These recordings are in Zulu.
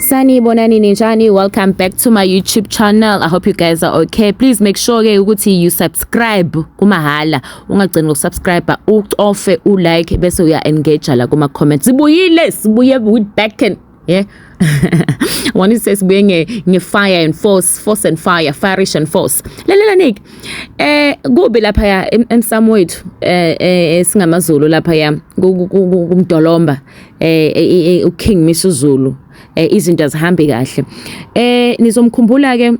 Sanibonani ninjani, welcome back to my YouTube channel. I hope you guys are okay. Please make sure ukuthi you subscribe kumahala, ungagcini ukusubscribe, uofe ulike bese uya engage la kuma comments. Sibuye with back and yeah. One is says being a fire and force and fire, firish and force. Lalela Nick. Kube lapha ya emsamo wethu singamaZulu lapha ya kumdolomba uKing Misuzulu. Izinto azihambi kahle. Nizomkhumbula ke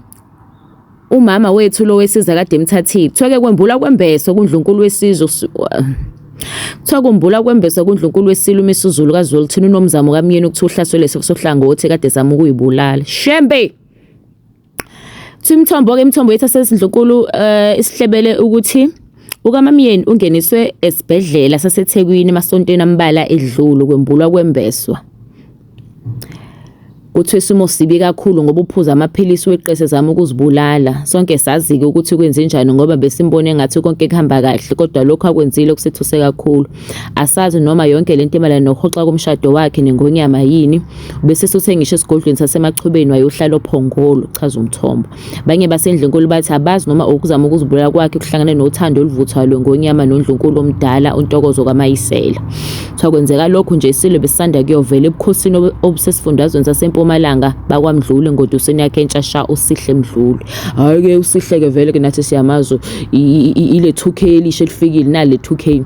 umama wethu lo wesiza kade emthathile. Kuthiwa kwembula kwembeso kuNdlunkulu wesizwe. Kuthiwa kumbula kwembeso kuNdlunkulu wesilo uMisuzulu kaZulu thina unomzamo kaMyeni ukuthi uhlasele sohlangothi kade zama ukuyibulala. Shembe. Imithombo yethu sesiNdlunkulu isihlebele ukuthi ukaMamyeni ungeniswe esibhedlela saseThekwini emasontweni ambala edlulu kwembulwa kwembeswa. Kuthiwa isimo sibi kakhulu ngoba uphuza amaphilisi weqese zama ukuzibulala. Sonke sazi ukuthi kwenze njani ngoba besimbone ngathi konke kuhamba kahle kodwa lokho akwenzile kusethuse kakhulu. Asazi noma yonke lento imali nohoxa komshado wakhe nengonyama yini. Bese sothengisha esigodlweni sasemachubeni wayohlala ophongolo chaza umthombo. Banye baseNdlunkulu bathi abazi noma ukuzama ukuzibulala kwakhe kuhlangane nothando oluvuthwayo ngonyama noNdlunkulu omdala uNtokozo kaMayisela. Kwakwenzeka lokho nje isilo besanda kuyovela ebukhosini obusesifundazweni saseMpumalanga bakwaMdluli ngoduseni yakhe entshasha uSihle Mdluli. Hayi ke uSihle ke vele ke nathi siyamazo ile 2K elishe lifikile nale 2K.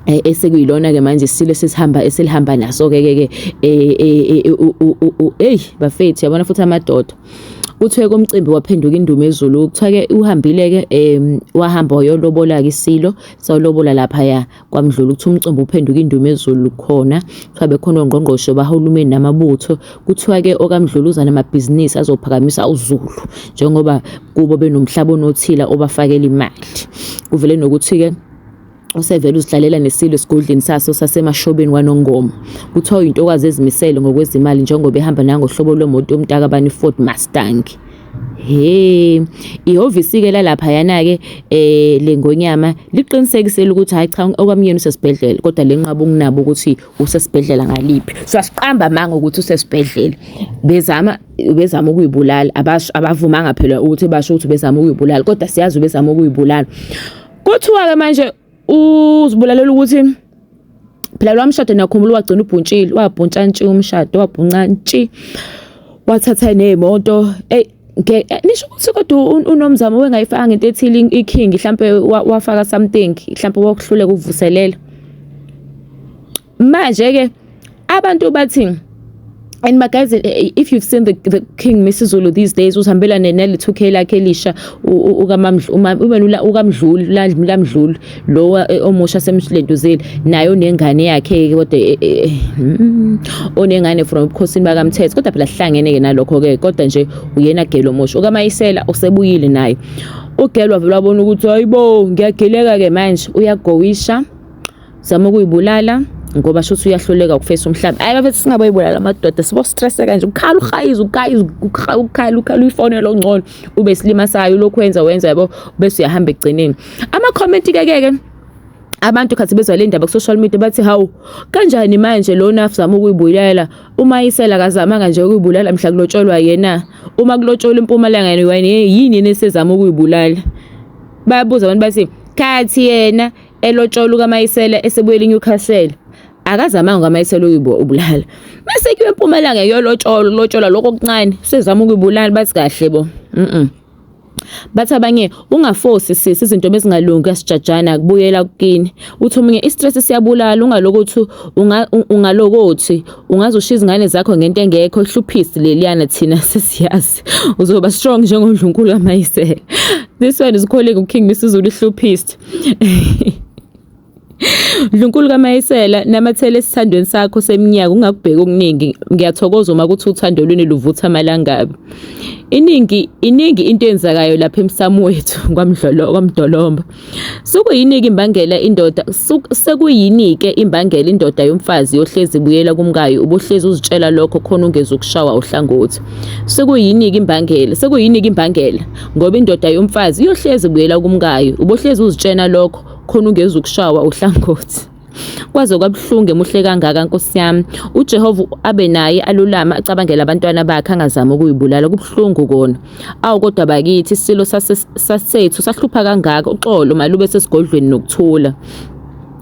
Esekuyilona ke manje isilo esilihamba naso ke bafethi yabona futhi amadoda. Kuthiwe komcimbi waphenduka indumo ezulu. Kuthiwa ke uhambile ke wahamba wayolobola ke isilo sawulobola lapha ya kwaMdluli. Kuthi umcimbi uphenduka indumo ezulu khona. Kuthiwa bekhona ongqongqoshe bahulumeni namabutho. Kuthiwa ke okaMdluli uza namabhizinisi azophakamisa uZulu njengoba kubo benomhlaba onothila obafakela imali. Kuvele nokuthi ke usevela uzidlalela nesilo esigodleni saso sasemashobeni kwaNongoma. Kuthiwa intokazi ezimisele ngokwezimali njengoba ehamba nangohlobo lwemoto yomntakabani Ford Mustang. Ihhovisi ke lapha yana ke lengonyama liqinisekisela ukuthi hayi cha okaMyeni usesibhedlela kodwa lenqaba ukunabo ukuthi usesibhedlela ngaliphi. So asiqamba manga ukuthi usesibhedlela. Bezama ukuyibulala abavumanga phela ukuthi basho ukuthi bezama ukuyibulala kodwa siyazi bezama ukuyibulala. Kuthiwa ke manje uzibulalela ukuthi phela lo mshado nakhumbula wagcina ubhuntshile wabhuntsha ntshi umshado wabhunca ntshi wathatha nemoto nisho ukuthi kodwa unomzamo wengayifaka ngento ethile iKing mhlambe wafaka something mhlambe wokuhluleka ukuvuselela manje ke abantu bathi. And my guys, if you've seen the King Misuzulu these days, usambela nenele 2K lakhe elisha ukaMdluli lamdluli lo omusha semhlenduzeli nayo nengane yakhe kodwa onengane from ubukhosini bakaMthetho kodwa phela sihlangene ke nalokho ke kodwa nje uyena Gelo Mosho ukaMayisela usebuyile naye uGelo wavela wabona ukuthi hayibo ngiyageleka ke manje uyagowisha zama ukuyibulala ngoba shothi uyahluleka ukufesa umhlaba. Hayi bafethu singabayibulala amadoda sibo stress kanje ukhala ukhayiza uyifonela ongcono ube silima sayo lokho wenza yabo bese uyahamba egcineni. Ama comment ke abantu khathi bezwa le ndaba ku social media bathi hawu kanjani manje lo nafuzama ukuyibulala uMayisela kazama kanje ukuyibulala mhla kulotsholwa yena uma kulotsholwa eMpumalanga yini nesezama ukuyibulala. Bayabuza abantu bathi khathi yena elotsholwa kaMayisela esebuyela eNewcastle akazama ngaMayisela uyibulala bese kuye eMpumalanga yolotshola lokho okuncane usezama ukuyibulala bathi kahle bo bathi abanye ungaforce sisi izinto bezingalungi asijajana kubuyela kukini uthi omunye istress siyabulala ungalokuthi ungalokothi ungazoshiya izingane zakho ngento engekho hluphisi leliyana thina sesiyazi uzoba strong njengoNdlunkulu kaMayisela. This one is calling uKing Misuzulu hluphisi. Ndlunkulu kaMayisela namathele esithandweni sakho seminyaka ungakubheka okuningi ngiyathokoza uma kuthi uthando lweni luvutha amalangabi. Iningi into enzakayo lapha emsamo wethu kwaMdolomba. Sekuyinike imbangela indoda sekuyinike imbangela indoda yomfazi yohlezi ibuyela kumkayo ubohlezi uzitshela lokho khona ungeza ukushawa uhlangothi. Sekuyinike imbangela ngoba indoda yomfazi yohlezi ibuyela kumkayo ubohlezi uzitshela lokho khona ungeza ukushawa uhlangothi. Kwaze kwabuhlungu emuhle kangaka Nkosi yami. uJehova abe naye alulama acabangela abantwana bakhe angazama ukuyibulala. Kubuhlungu kona. Awu kodwa bakithi isilo sasethu sahlupha kangaka. Uxolo malube sesigodlweni nokuthula.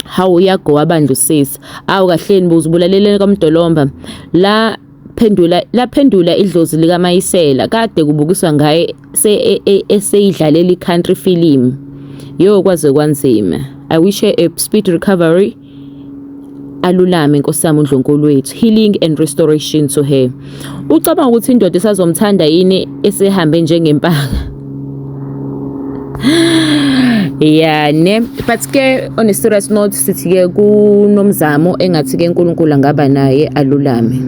Hawu uyagowa bandlu sisi. Awu kahleni buzibulaleleni kaMdolomba. Laphendula idlozi lika Mayisela kade kubukiswa ngaye eseyidlalela i-country film. Yo kwaze kwanzima. I wish her a speed recovery. Alulame Nkosi yami uNdlunkulu wethu. Healing and restoration to her. Ucabanga ukuthi indoda isazomthanda yini esehambe njengempaka? Yeah ne, but ke on a serious note sithi ke kunomzamo engathi ke uNkulunkulu angaba naye alulame.